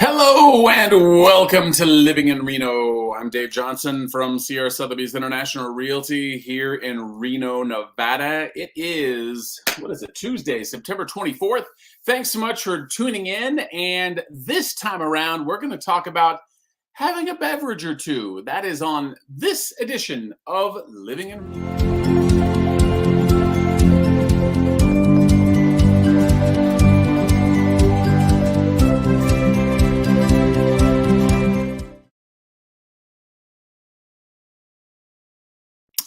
Hello and welcome to Living in Reno. I'm Dave Johnson from Sierra Sotheby's International Realty here in Reno, Nevada. It is, Tuesday, September 24th. Thanks so much for tuning in. And this time around, we're going to talk about having a beverage or two. That is on this edition of Living in Reno.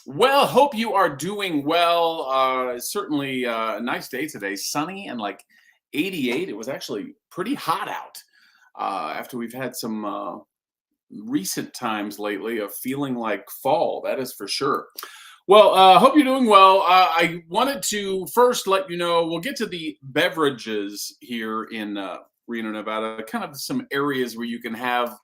Well, hope you are doing well. Certainly a nice day today, sunny and like 88. It was actually pretty hot out after we've had some recent times lately of feeling like fall. That is for sure. Well, hope you're doing well. I wanted to first let you know we'll get to the beverages here in Reno, Nevada, kind of some areas where you can have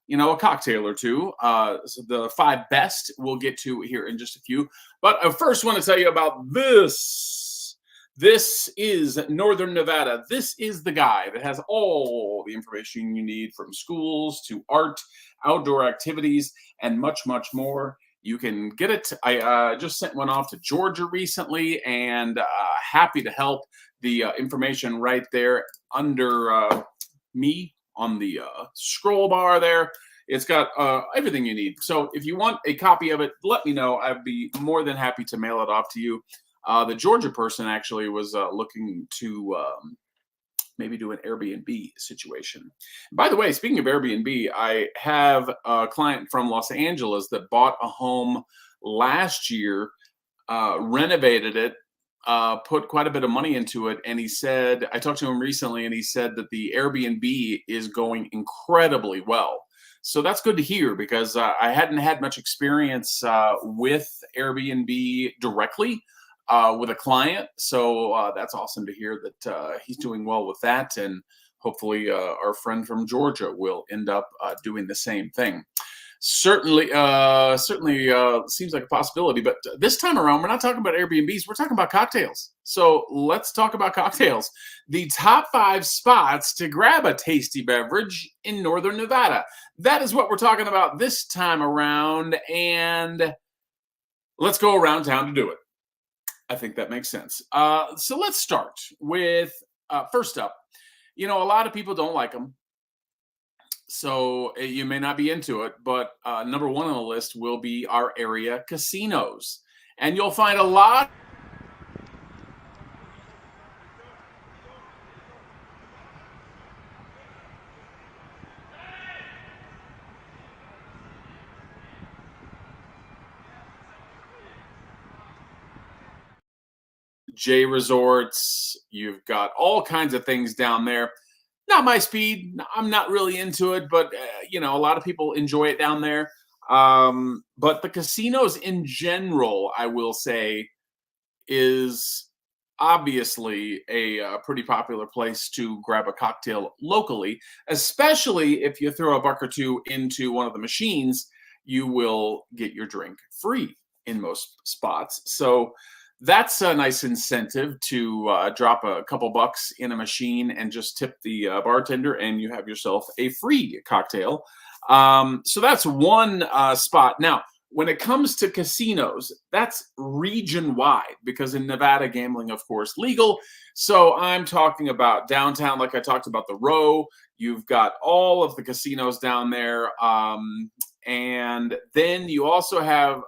a cocktail or two. So the five best we'll get to here in just a few. But I first want to tell you about this. This is Northern Nevada. This is the guy that has all the information you need from schools to art, outdoor activities, and much, much more. You can get it. I just sent one off to Georgia recently and happy to help. The information right there under me on the scroll bar there. It's got everything you need. So if you want a copy of it, let me know. I'd be more than happy to mail it off to you. The Georgia person actually was looking to maybe do an Airbnb situation. By the way, speaking of Airbnb, I have a client from Los Angeles that bought a home last year, renovated it, put quite a bit of money into it. And he said, I talked to him recently, and he said that the Airbnb is going incredibly well. So that's good to hear because I hadn't had much experience with Airbnb directly with a client. So that's awesome to hear that he's doing well with that. And hopefully our friend from Georgia will end up doing the same thing. Certainly seems like a possibility. But this time around, we're not talking about Airbnbs. We're talking about cocktails. So let's talk about cocktails. The top 5 spots to grab a tasty beverage in Northern Nevada. That is what we're talking about this time around. And let's go around town to do it. I think that makes sense. So let's start with first up. A lot of people don't like them. So you may not be into it, but number one on the list will be our area casinos. And you'll find a lot. J resorts, you've got all kinds of things down there. Not my speed. I'm not really into it, but a lot of people enjoy it down there. But the casinos in general, I will say, is obviously a pretty popular place to grab a cocktail locally, especially if you throw a buck or two into one of the machines, you will get your drink free in most spots. So that's a nice incentive to drop a couple bucks in a machine and just tip the bartender, and you have yourself a free cocktail. So that's one spot. Now, when it comes to casinos, that's region wide because in Nevada, gambling, of course, legal. So I'm talking about downtown, like I talked about the Row. You've got all of the casinos down there. And then you also have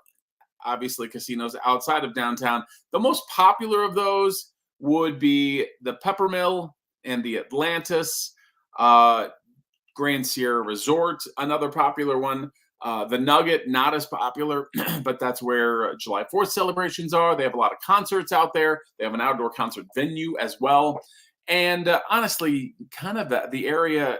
obviously casinos outside of downtown. The most popular of those would be the Peppermill and the Atlantis, Grand Sierra Resort, another popular one. The Nugget, not as popular, but that's where July 4th celebrations are. They have a lot of concerts out there. They have an outdoor concert venue as well. And honestly, kind of the area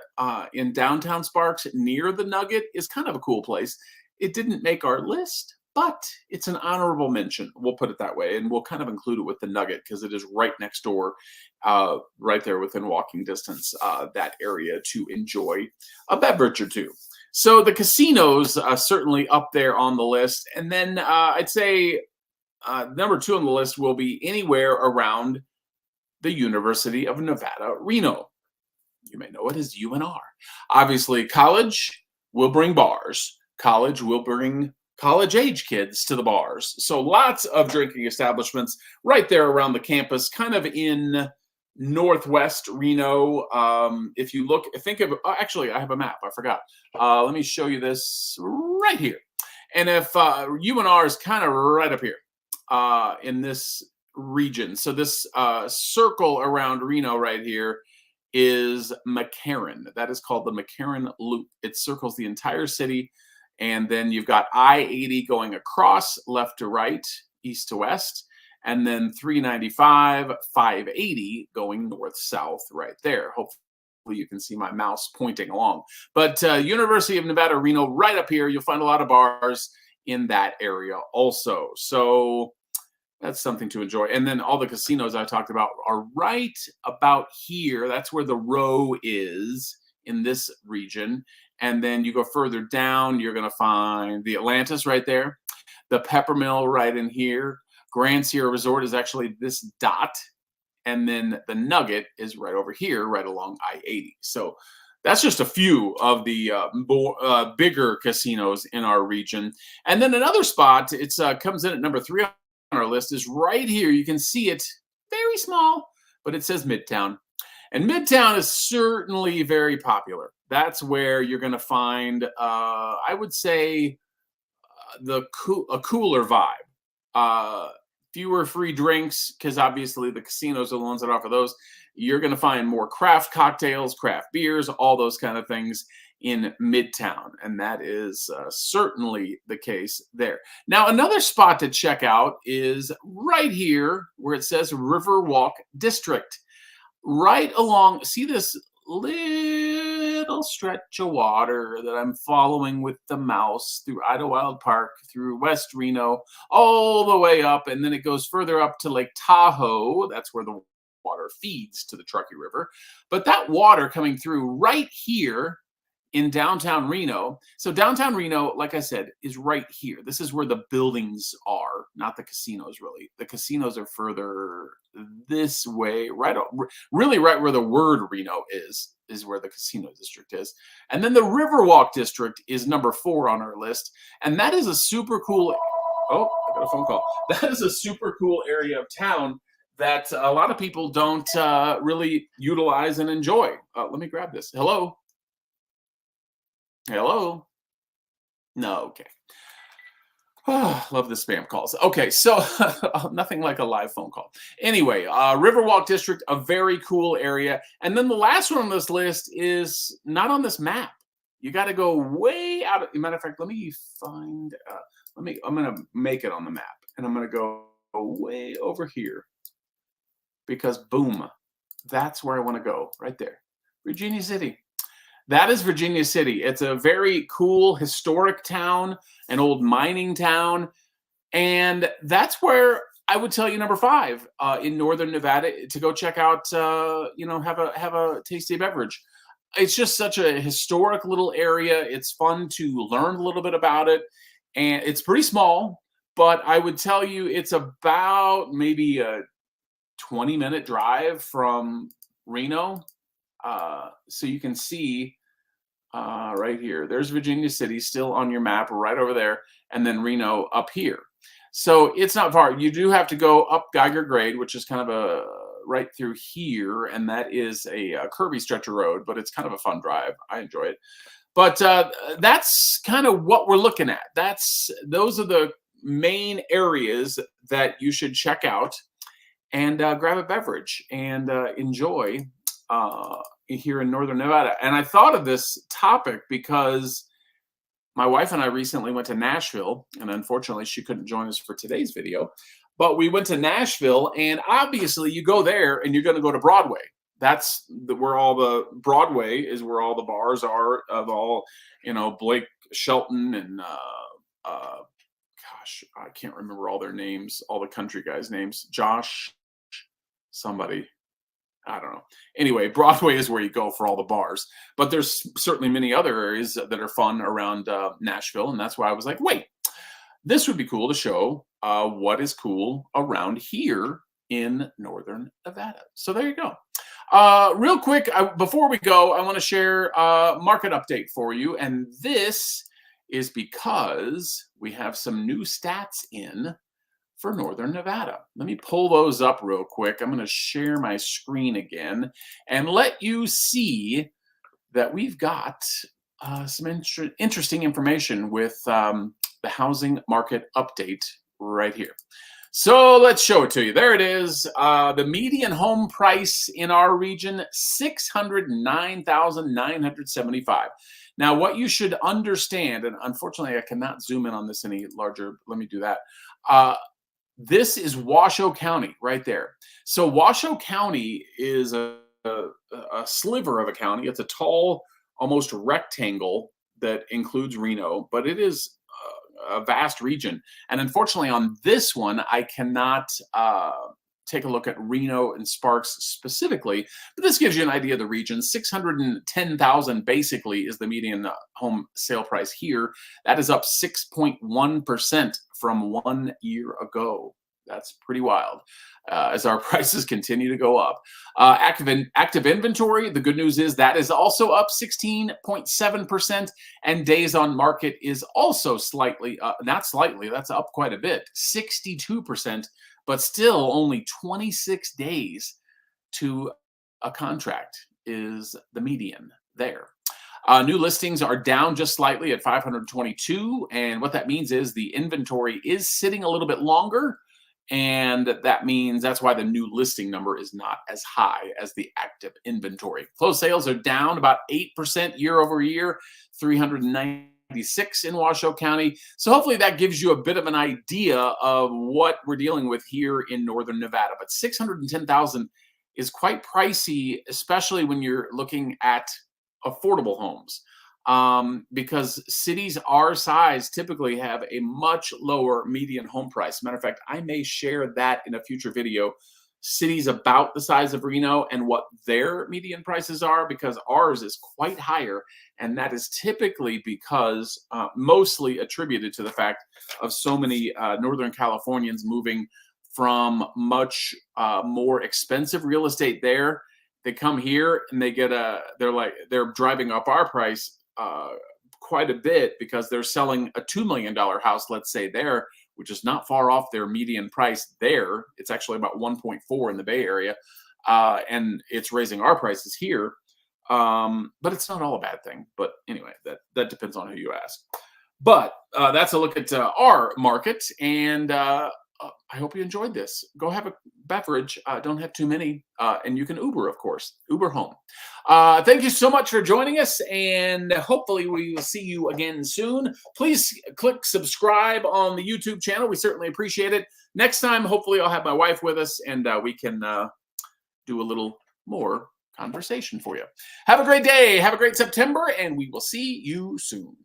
in downtown Sparks near the Nugget is kind of a cool place. It didn't make our list, but it's an honorable mention. We'll put it that way. And we'll kind of include it with the Nugget because it is right next door, right there within walking distance, that area to enjoy a beverage or two. So the casinos are certainly up there on the list. And then I'd say number 2 on the list will be anywhere around the University of Nevada, Reno. You may know it as UNR. Obviously, college will bring bars. College will bring college age kids to the bars. So lots of drinking establishments right there around the campus, kind of in northwest Reno. If you look, think of, actually, I have a map. I forgot. Let me show you this right here. And if UNR is kind of right up here in this region. So this circle around Reno right here is McCarran. That is called the McCarran Loop. It circles the entire city. And then you've got I-80 going across left to right, east to west. And then 395, 580 going north-south right there. Hopefully you can see my mouse pointing along. But University of Nevada, Reno, right up here, you'll find a lot of bars in that area also. So that's something to enjoy. And then all the casinos I talked about are right about here. That's where the row is in this region. And then you go further down, you're going to find the Atlantis right there, the Peppermill right in here. Grand Sierra Resort is actually this dot. And then the Nugget is right over here, right along I-80. So that's just a few of the bigger casinos in our region. And then another spot, it comes in at number 3 on our list, is right here. You can see it, very small, but it says Midtown. And Midtown is certainly very popular. That's where you're going to find, I would say, a cooler vibe. Fewer free drinks, because obviously the casinos are the ones that offer those. You're going to find more craft cocktails, craft beers, all those kind of things in Midtown. And that is certainly the case there. Now, another spot to check out is right here where it says Riverwalk District. Right along, see this little stretch of water that I'm following with the mouse through Idlewild Park, through West Reno, all the way up, and then it goes further up to Lake Tahoe. That's where the water feeds to the Truckee River. But that water coming through right here in downtown Reno. So downtown Reno, like I said, is right here. This is where the buildings are, not the casinos, really. The casinos are further this way, really right where the word Reno is where the casino district is. And then the Riverwalk district is number 4 on our list. And that is a super cool, oh, I got a phone call. That is a super cool area of town that a lot of people don't really utilize and enjoy. Let me grab this. Hello? Hello? No, okay. Oh, love the spam calls. Okay, so nothing like a live phone call. Anyway, Riverwalk District, a very cool area. And then the last one on this list is not on this map. You got to go way out. As a matter of fact, let me find, I'm going to make it on the map. And I'm going to go way over here. Because boom, that's where I want to go, right there. Virginia City. That is Virginia City. It's a very cool historic town, an old mining town. And that's where I would tell you number 5 in northern Nevada to go check out, have a tasty beverage. It's just such a historic little area. It's fun to learn a little bit about it. And it's pretty small, but I would tell you it's about maybe a 20-minute drive from Reno. So you can see right here, there's Virginia City still on your map right over there, and then Reno up here. So it's not far. You do have to go up Geiger Grade, which is kind of a right through here, and that is a curvy stretch of road, but it's kind of a fun drive. I enjoy it. But that's kind of what we're looking at. Those are the main areas that you should check out and grab a beverage and enjoy here in northern Nevada. And I thought of this topic because my wife and I recently went to Nashville, and unfortunately she couldn't join us for today's video, but we went to Nashville, and obviously you go there and you're going to go to Broadway. That's where all the Broadway is, where all the bars are of all, Blake Shelton and gosh, I can't remember all their names, all the country guys' names. Josh, somebody. I don't know. Anyway, Broadway is where you go for all the bars. But there's certainly many other areas that are fun around Nashville. And that's why I was like, wait, this would be cool to show what is cool around here in northern Nevada. So there you go. Real quick, before we go, I want to share a market update for you. And this is because we have some new stats in for Northern Nevada. Let me pull those up real quick. I'm going to share my screen again and let you see that we've got some interesting information with the housing market update right here. So let's show it to you. There it is. The median home price in our region, $609,975. Now, what you should understand, and unfortunately I cannot zoom in on this any larger. Let me do that. This is Washoe County right there. So Washoe County is a sliver of a county. It's a tall, almost rectangle that includes Reno, but it is a vast region. And unfortunately, on this one, I cannot take a look at Reno and Sparks specifically, but this gives you an idea of the region. 610,000 basically is the median home sale price here. That is up 6.1% from 1 year ago. That's pretty wild as our prices continue to go up. Active inventory, the good news is that is also up 16.7%, and days on market is also slightly, not slightly, that's up quite a bit, 62%, but still only 26 days to a contract is the median there. New listings are down just slightly at 522, and what that means is the inventory is sitting a little bit longer, and that means that's why the new listing number is not as high as the active inventory. Closed sales are down about 8% year over year, 396 in Washoe County. So hopefully that gives you a bit of an idea of what we're dealing with here in Northern Nevada. But 610,000 is quite pricey, especially when you're looking at affordable homes. Because cities our size typically have a much lower median home price. Matter of fact, I may share that in a future video. Cities about the size of Reno and what their median prices are, because ours is quite higher. And that is typically because mostly attributed to the fact of so many Northern Californians moving from much more expensive real estate there. They come here and they're driving up our price quite a bit because they're selling a $2 million house, let's say there, which is not far off their median price there. It's actually about 1.4 in the Bay Area, and it's raising our prices here. But it's not all a bad thing. But anyway, that depends on who you ask. But that's a look at our market, and I hope you enjoyed this. Go have a beverage. Don't have too many. And you can Uber, of course. Uber home. Thank you so much for joining us. And hopefully we will see you again soon. Please click subscribe on the YouTube channel. We certainly appreciate it. Next time, hopefully I'll have my wife with us and we can do a little more conversation for you. Have a great day. Have a great September. And we will see you soon.